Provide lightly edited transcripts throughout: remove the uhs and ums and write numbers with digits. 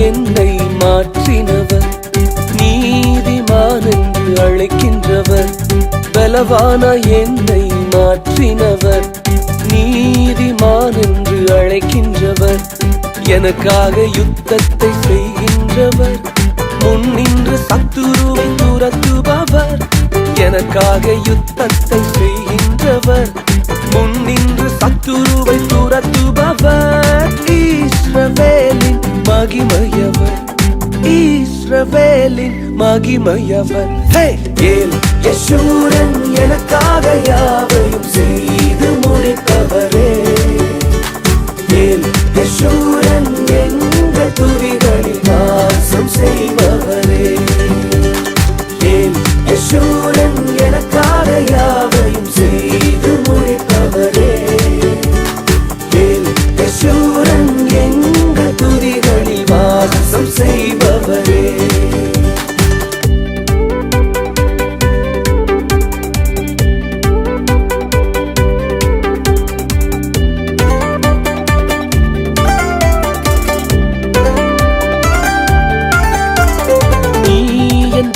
என்னை மாற்றினவர், நீதிமான் என்று அழைக்கின்றவர். பலவான என்னை மாற்றினவர், நீதிமான் என்று அழைக்கின்றவர். எனக்காக யுத்தத்தை செய்கின்றவர், முன்னின்று சத்துருவை துரத்துபவர். எனக்காக யுத்தத்தை செய்கின்றவர், முன்னின்று சத்துருவை துரத்துபவர். இஸ்ரவேலின் மகிமையவர், இஸ்ரவேலின் மகிமையவர். ஏல் யெஷூரன் எனக்காக யாவையும் செய்து முடித்தவரே. ஏல் யெஷூரன் எங்கள் துதிகளில் வாசம் செய்பவரே. ஏல் யெஷூரன் எனக்காக யாவையும் செய்து முடித்தவரே. ஏல் யெஷூரன் எங்கள் துதிகளில் வாசம் செய்பவரே.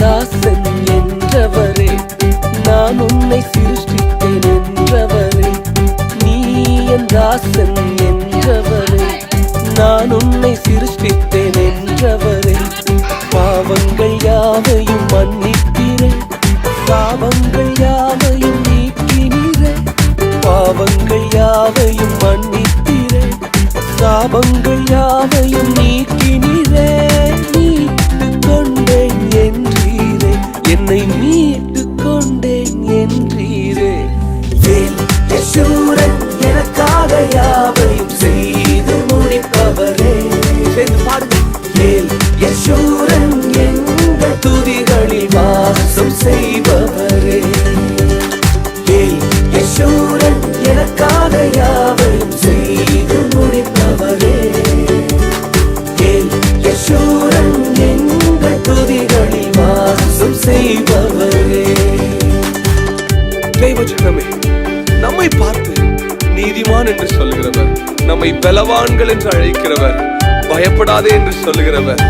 தாசன் என்றவரே, நான் உன்னை சிருஷ்டித்தேன் என்றவரே. நீ என் தாசன் என்றவரே, நான் உன்னை சிருஷ்டித்தேன் என்றவரே. பாவங்கள் யாவையும் மன்னித்தீரே, சாபங்கள் யாவையும் நீக்கினீரே. பாவங்கள் யாவையும் மன்னித்தீரே, சாபங்கள் யாவையும் நீக்கினீரே. மீட்டுக் கொண்டேன் என்றீரே, என்னை மீட்டுக் கொண்டேன் என்றீரே. ஏல் யெஷூரன் எனக்காக யாவையும் செய்து முடிப்பவரே. ஏல் யெஷூரன் எங்கள் துதிகளில் வாசம் செய்பவரே. ஏல் யெஷூரன் எனக்காக யாவையும் செய்து முடிப்பவரே. ஏல் யெஷூரன் எங்கள் துதிகளில் வாசம் செய்பவரே. தேவஜனமே, நம்மை பார்த்து நீதிமான் என்று சொல்லுகிறவர், நம்மை பலவான்கள் என்று அழைக்கிறவர், பயப்படாதே என்று சொல்லுகிறவர்,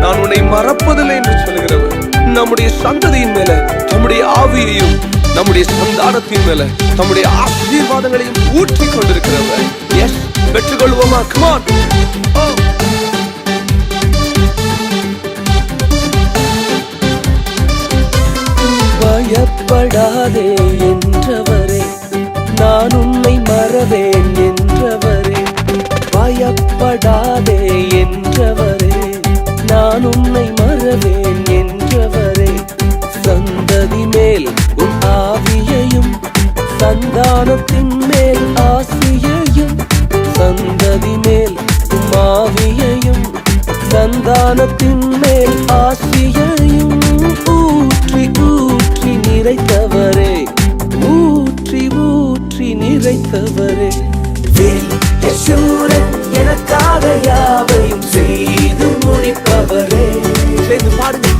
நான் உன்னை மறப்பதில்லை என்று சொல்லுகிறவர், நம்முடைய சந்ததியின் மேல நம்முடைய ஆவியையும் நம்முடைய சந்தானத்தின் மேல நம்முடைய ஆசீர்வாதங்களையும் ஊற்றி கொண்டிருக்கிறவர். எஸ், பெற்றுக்கொள்வோமா? Come on. பயப்படாதே என்றவரே, நான் உன்னை மறவேன் என்றவரே. பயப்படாதே என்றவரே, நான் உன்னை மறவேன் என்றவரே. சந்ததி மேல் உன் ஆவியையும், சந்தானத்தின் மேல் ஆசியையும். சந்ததி மேல் உன் ஆவியையும், சந்தானத்தின் மேல் ஆசியையும் ஊற்றி ஊற்றி நிறைத்தவரே, ஊற்றி ஊற்றி நிறைத்தவரே. ஏல் யெஷூரன் எனக்காக யாவையும் செய்து முடிப்பவரே. சேர்ந்து பாடுங்க.